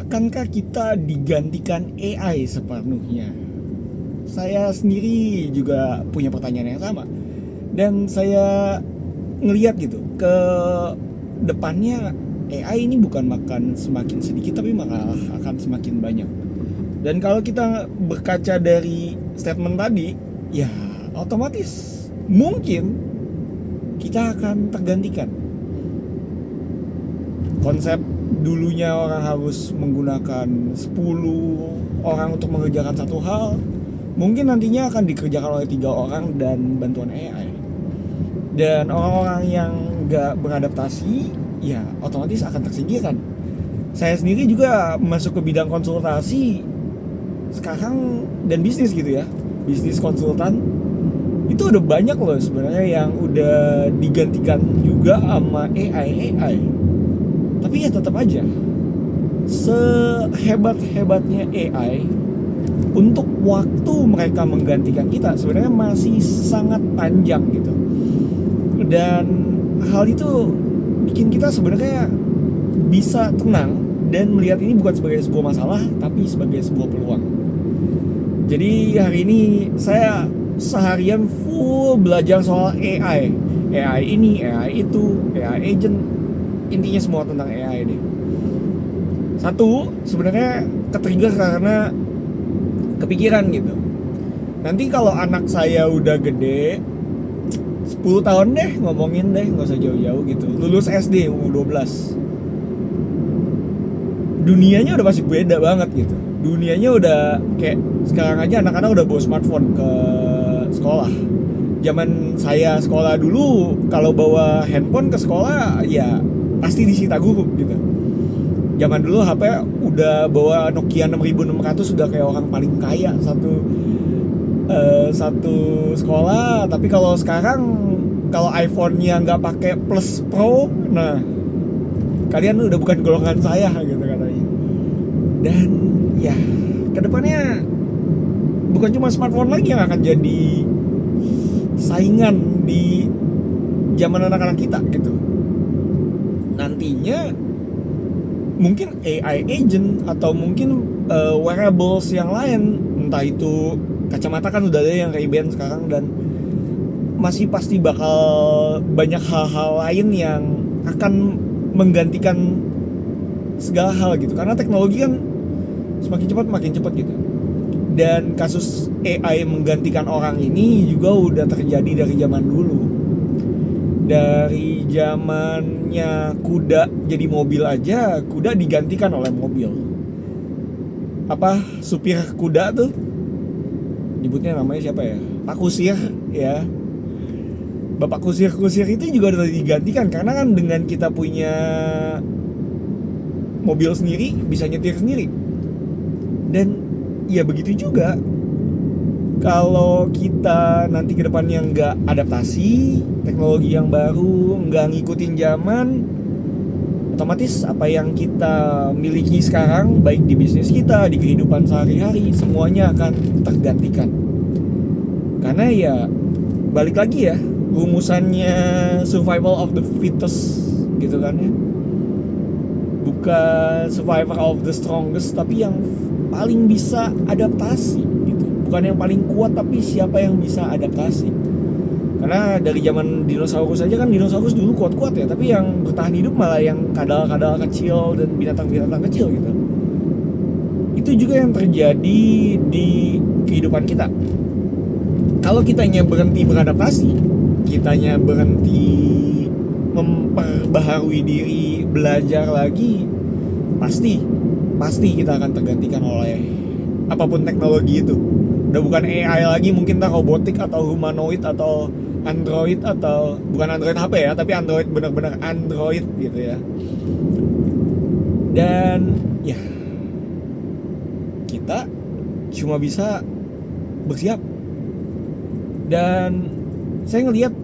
akankah kita digantikan AI sepenuhnya? Saya sendiri juga punya pertanyaan yang sama, dan saya ngelihat gitu ke depannya, AI ini bukan makan semakin sedikit tapi malah akan semakin banyak. Dan kalau kita berkaca dari statement tadi, ya otomatis mungkin kita akan tergantikan. Konsep dulunya orang harus menggunakan 10 orang untuk mengerjakan satu hal, mungkin nantinya akan dikerjakan oleh 3 orang dan bantuan AI. Dan orang-orang yang gak beradaptasi, ya otomatis akan tersingkirkan. Saya sendiri juga masuk ke bidang konsultasi sekarang dan bisnis gitu ya, bisnis konsultan. Itu udah banyak loh sebenarnya yang udah digantikan juga sama AI. Tapi ya tetap aja, sehebat-hebatnya AI, untuk waktu mereka menggantikan kita sebenarnya masih sangat panjang gitu. Dan hal itu bikin kita sebenarnya bisa tenang dan melihat ini bukan sebagai sebuah masalah, tapi sebagai sebuah peluang. Jadi hari ini saya seharian full belajar soal AI. AI ini, AI itu, AI agent, intinya semua tentang AI deh. Satu, sebenarnya ketrigger karena kepikiran gitu. Nanti kalau anak saya udah gede, 10 tahun deh ngomongin deh, gak usah jauh-jauh gitu, lulus SD umur 12, dunianya udah pasti beda banget gitu. Dunianya udah kayak sekarang aja anak-anak udah bawa smartphone ke sekolah. Zaman saya sekolah dulu, kalau bawa handphone ke sekolah ya pasti disita guru gitu. Zaman dulu HP udah bawa Nokia 6600 sudah kayak orang paling kaya satu sekolah. Tapi kalau sekarang, kalau iPhone-nya nggak pakai Plus Pro, nah kalian udah bukan golongan saya gitu katanya. Dan ya kedepannya bukan cuma smartphone lagi yang akan jadi saingan di zaman anak-anak kita gitu. Nantinya mungkin AI agent atau mungkin wearables yang lain, entah itu kacamata kan udah ada yang Ray-Ban sekarang, dan masih pasti bakal banyak hal-hal lain yang akan menggantikan segala hal gitu, karena teknologi kan semakin cepat makin cepat gitu. Dan kasus AI menggantikan orang ini juga udah terjadi dari zaman dulu. Dari zamannya kuda jadi mobil aja, kuda digantikan oleh mobil. Apa, supir kuda tuh nyebutnya namanya siapa ya, Pak Kusir ya. Bapak kusir-kusir itu juga udah digantikan, karena kan dengan kita punya mobil sendiri bisa nyetir sendiri. Dan ya begitu juga kalau kita nanti ke depannya nggak adaptasi teknologi yang baru, nggak ngikutin zaman, otomatis apa yang kita miliki sekarang, baik di bisnis kita, di kehidupan sehari-hari, semuanya akan tergantikan. Karena ya balik lagi ya, rumusannya survival of the fittest gitu kan ya. Bukan survival of the strongest, tapi yang paling bisa adaptasi gitu. Bukan yang paling kuat, tapi siapa yang bisa adaptasi. Karena dari zaman dinosaurus aja kan, dinosaurus dulu kuat-kuat ya, tapi yang bertahan hidup malah yang kadal-kadal kecil dan binatang-binatang kecil gitu. Itu juga yang terjadi di kehidupan kita. Kalau kitanya berhenti beradaptasi, kitanya berhenti memperbaharui diri, belajar lagi, pasti kita akan tergantikan oleh apapun teknologi itu. Udah bukan AI lagi, mungkin tak robotik atau humanoid atau android, atau bukan android HP ya, tapi android, benar-benar android gitu ya. Dan ya kita cuma bisa bersiap. Dan saya ngelihat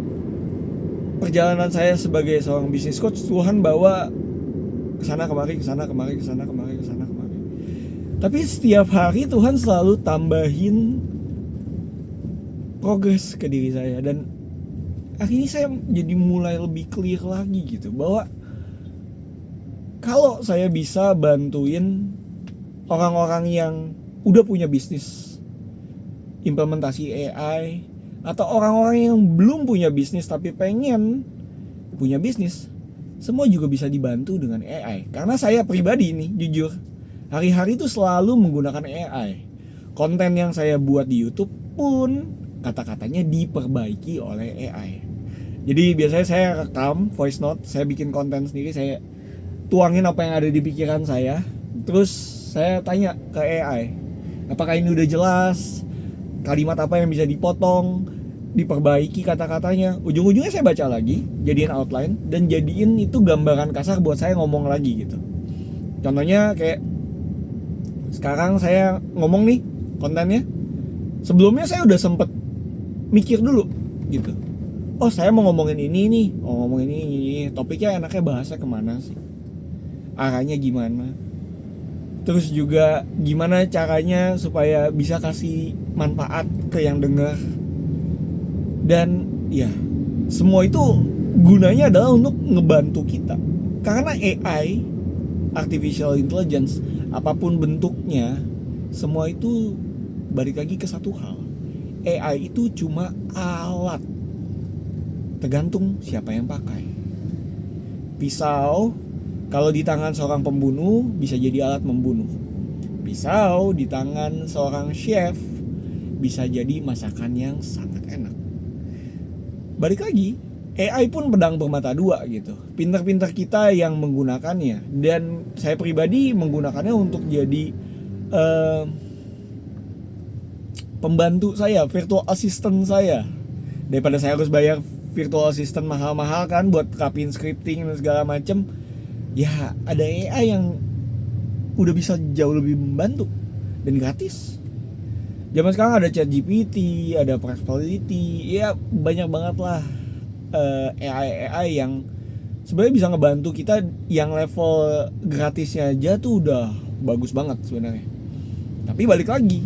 perjalanan saya sebagai seorang business coach, Tuhan bawa kesana kemari. Tapi setiap hari Tuhan selalu tambahin progres ke diri saya, dan hari ini saya jadi mulai lebih clear lagi gitu, bahwa kalau saya bisa bantuin orang-orang yang udah punya bisnis implementasi AI, atau orang-orang yang belum punya bisnis tapi pengen punya bisnis, semua juga bisa dibantu dengan AI. Karena saya pribadi nih, jujur, hari-hari tuh selalu menggunakan AI. Konten yang saya buat di YouTube pun kata-katanya diperbaiki oleh AI. Jadi biasanya saya rekam voice note, saya bikin konten sendiri, saya tuangin apa yang ada di pikiran saya, terus saya tanya ke AI, apakah ini udah jelas, kalimat apa yang bisa dipotong, diperbaiki kata-katanya. Ujung-ujungnya saya baca lagi, jadiin outline, dan jadiin itu gambaran kasar buat saya ngomong lagi gitu. Contohnya kayak sekarang saya ngomong nih kontennya, sebelumnya saya udah sempet mikir dulu gitu. Oh, saya mau ngomongin ini nih, ngomongin ini, topiknya enaknya bahasa kemana sih, arahnya gimana, terus juga gimana caranya supaya bisa kasih manfaat ke yang dengar. Dan ya, semua itu gunanya adalah untuk ngebantu kita. Karena AI, artificial intelligence, apapun bentuknya, semua itu balik lagi ke satu hal. AI itu cuma alat, tergantung siapa yang pakai. Pisau kalau di tangan seorang pembunuh bisa jadi alat membunuh. Pisau di tangan seorang chef bisa jadi masakan yang sangat enak. Balik lagi, AI pun pedang bermata dua gitu. Pinter-pinter kita yang menggunakannya, dan saya pribadi menggunakannya untuk jadi pembantu saya, virtual assistant saya. Daripada saya harus bayar virtual assistant mahal-mahal kan buat rapiin scripting dan segala macem, ya ada AI yang udah bisa jauh lebih membantu dan gratis. Zaman sekarang ada ChatGPT, ada Perplexity, ya banyak banget lah AI yang sebenarnya bisa ngebantu kita. Yang level gratisnya aja tuh udah bagus banget sebenarnya. Tapi balik lagi,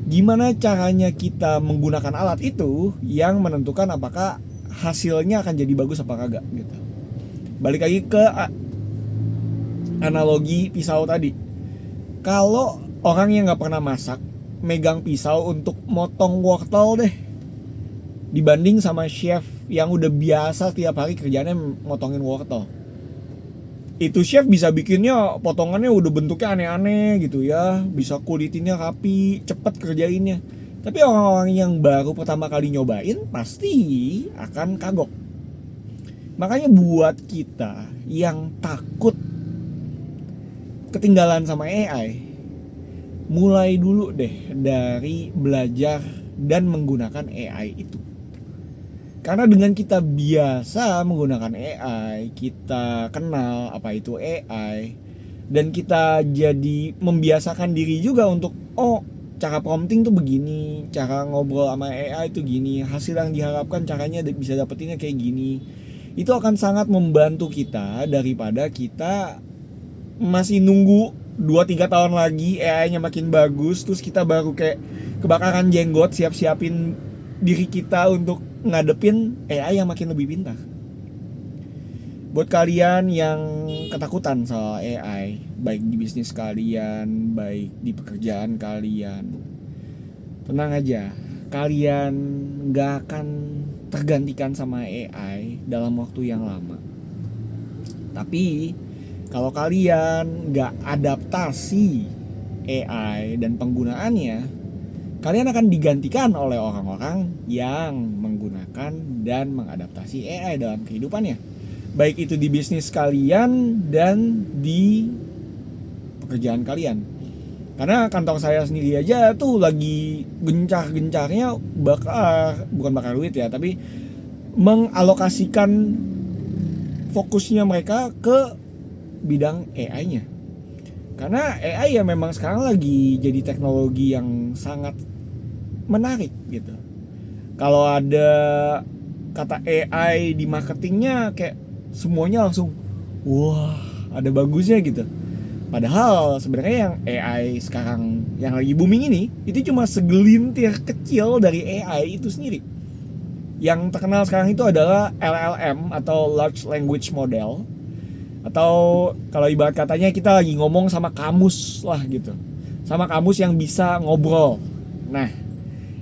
gimana caranya kita menggunakan alat itu yang menentukan apakah hasilnya akan jadi bagus apa kagak gitu. Balik lagi ke analogi pisau tadi. Kalau orang yang nggak pernah masak megang pisau untuk motong wortel deh, dibanding sama chef yang udah biasa tiap hari kerjanya motongin wortel, itu chef bisa bikinnya potongannya udah bentuknya aneh-aneh gitu ya, bisa kulitinnya rapi, cepet kerjainnya. Tapi orang-orang yang baru pertama kali nyobain pasti akan kagok. Makanya buat kita yang takut ketinggalan sama AI, mulai dulu deh dari belajar dan menggunakan AI itu. Karena dengan kita biasa menggunakan AI, kita kenal apa itu AI, dan kita jadi membiasakan diri juga untuk cara prompting tuh begini, cara ngobrol sama AI tuh gini, hasil yang diharapkan caranya bisa dapetinnya kayak gini. Itu akan sangat membantu kita daripada kita masih nunggu 2-3 tahun lagi AI-nya makin bagus, terus kita baru kayak kebakaran jenggot siap-siapin diri kita untuk ngadepin AI yang makin lebih pintar. Buat kalian yang ketakutan soal AI, baik di bisnis kalian, baik di pekerjaan kalian, tenang aja, kalian gak akan tergantikan sama AI dalam waktu yang lama. Tapi kalau kalian gak adaptasi AI dan penggunaannya, kalian akan digantikan oleh orang-orang yang menggunakan dan mengadaptasi AI dalam kehidupannya. Baik itu di bisnis kalian dan di pekerjaan kalian. Karena kantor saya sendiri aja tuh lagi gencar-gencarnya bukan bakar duit ya, tapi mengalokasikan fokusnya mereka ke bidang AI-nya. Karena AI ya memang sekarang lagi jadi teknologi yang sangat menarik gitu. Kalau ada kata AI di marketingnya kayak semuanya langsung wah, ada bagusnya gitu. Padahal sebenarnya yang AI sekarang yang lagi booming ini itu cuma segelintir kecil dari AI itu sendiri. Yang terkenal sekarang itu adalah LLM atau Large Language Model. Atau kalau ibarat katanya kita lagi ngomong sama kamus lah gitu, sama kamus yang bisa ngobrol. Nah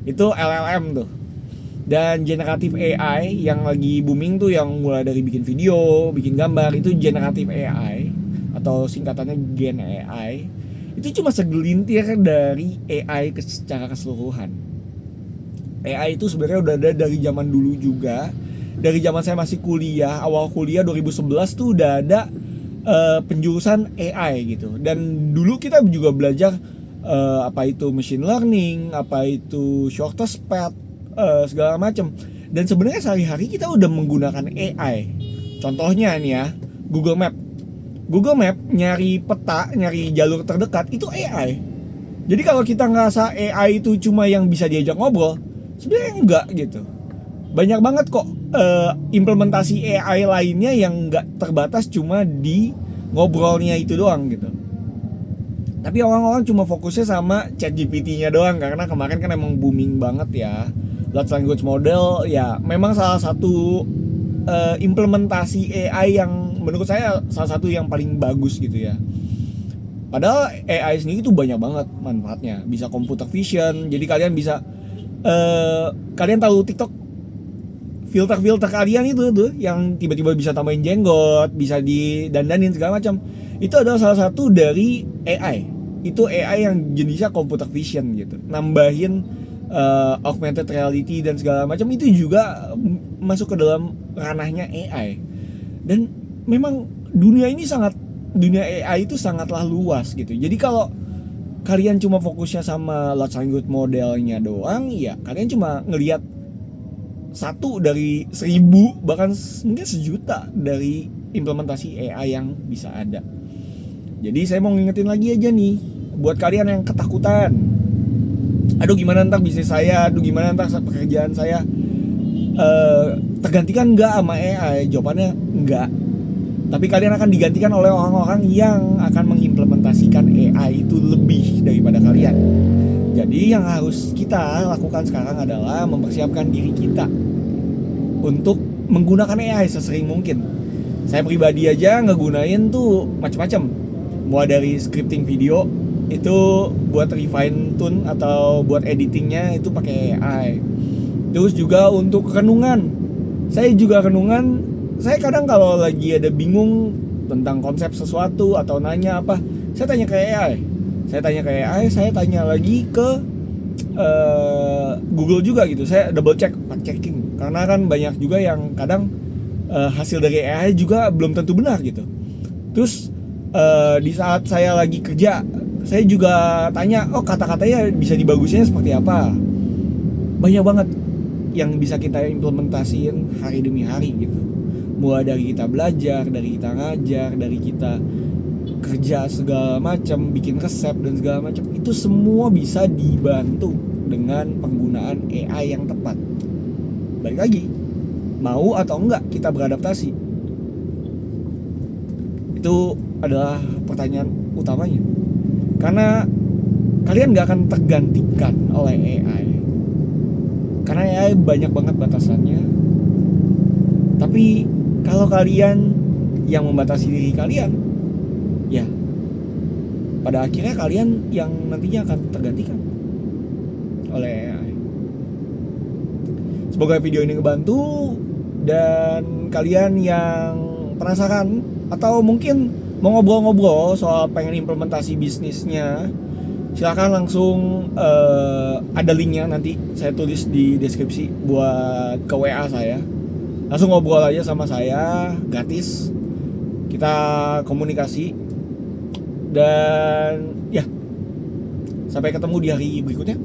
itu LLM tuh. Dan generatif AI yang lagi booming tuh yang mulai dari bikin video, bikin gambar, itu generatif AI atau singkatannya Gen AI. Itu cuma segelintir dari AI secara keseluruhan. AI itu sebenarnya udah ada dari zaman dulu juga. Dari zaman saya masih kuliah, awal kuliah 2011 tuh udah ada penjurusan AI gitu. Dan dulu kita juga belajar apa itu machine learning, apa itu shortest path, segala macam. Dan sebenarnya sehari-hari kita udah menggunakan AI. Contohnya nih ya, Google Map. Google Map nyari peta, nyari jalur terdekat itu AI. Jadi kalau kita ngerasa AI itu cuma yang bisa diajak ngobrol, sebenarnya enggak gitu. Banyak banget kok implementasi AI lainnya yang enggak terbatas cuma di ngobrolnya itu doang gitu. Tapi orang-orang cuma fokusnya sama ChatGPT-nya doang karena kemarin kan emang booming banget ya. Large language model ya memang salah satu implementasi AI yang menurut saya salah satu yang paling bagus gitu ya. Padahal AI sendiri tuh banyak banget manfaatnya. Bisa computer vision, jadi kalian bisa kalian tahu TikTok, filter kalian itu tuh yang tiba-tiba bisa tambahin jenggot, bisa didandanin segala macam. Itu adalah salah satu dari AI. Itu AI yang jenisnya computer vision gitu. Nambahin augmented reality dan segala macam itu juga masuk ke dalam ranahnya AI. Dan memang dunia AI itu sangatlah luas gitu. Jadi kalau kalian cuma fokusnya sama large language modelnya doang, ya kalian cuma ngelihat 1 dari 1000 bahkan mungkin 1.000.000 dari implementasi AI yang bisa ada. Jadi saya mau ngingetin lagi aja nih buat kalian yang ketakutan, aduh gimana ntar bisnis saya, aduh gimana ntar pekerjaan saya tergantikan nggak sama AI? Jawabannya enggak. Tapi kalian akan digantikan oleh orang-orang yang akan mengimplementasikan AI itu lebih daripada kalian. Jadi yang harus kita lakukan sekarang adalah mempersiapkan diri kita untuk menggunakan AI sesering mungkin. Saya pribadi aja ngegunain tuh macam-macam. Mulai dari scripting video itu buat refine tune atau buat editingnya itu pakai AI. Terus juga untuk renungan. Saya juga renungan. Saya kadang kalau lagi ada bingung tentang konsep sesuatu atau nanya apa, saya tanya ke AI. Saya tanya lagi ke Google juga gitu. Saya double check, fact checking. Karena kan banyak juga yang kadang hasil dari AI juga belum tentu benar gitu. Terus di saat saya lagi kerja, saya juga tanya, oh kata-katanya bisa dibagusin seperti apa. Banyak banget yang bisa kita implementasiin hari demi hari gitu. Mulai dari kita belajar, dari kita ngajar, dari kita kerja segala macam, bikin resep dan segala macam, itu semua bisa dibantu dengan penggunaan AI yang tepat. Balik lagi, mau atau enggak kita beradaptasi, itu adalah pertanyaan utamanya. Karena kalian gak akan tergantikan oleh AI, karena AI banyak banget batasannya. Tapi kalau kalian yang membatasi diri kalian, ya pada akhirnya kalian yang nantinya akan tergantikan oleh AI. Semoga video ini ngebantu, dan kalian yang penasaran atau mungkin mau ngobrol-ngobrol soal pengen implementasi bisnisnya, silakan langsung ada linknya, nanti saya tulis di deskripsi buat ke WA saya. Langsung ngobrol aja sama saya, gratis. Kita komunikasi. Dan ya, sampai ketemu di hari berikutnya.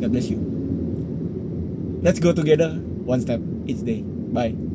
God bless you. Let's go together, one step each day. Bye.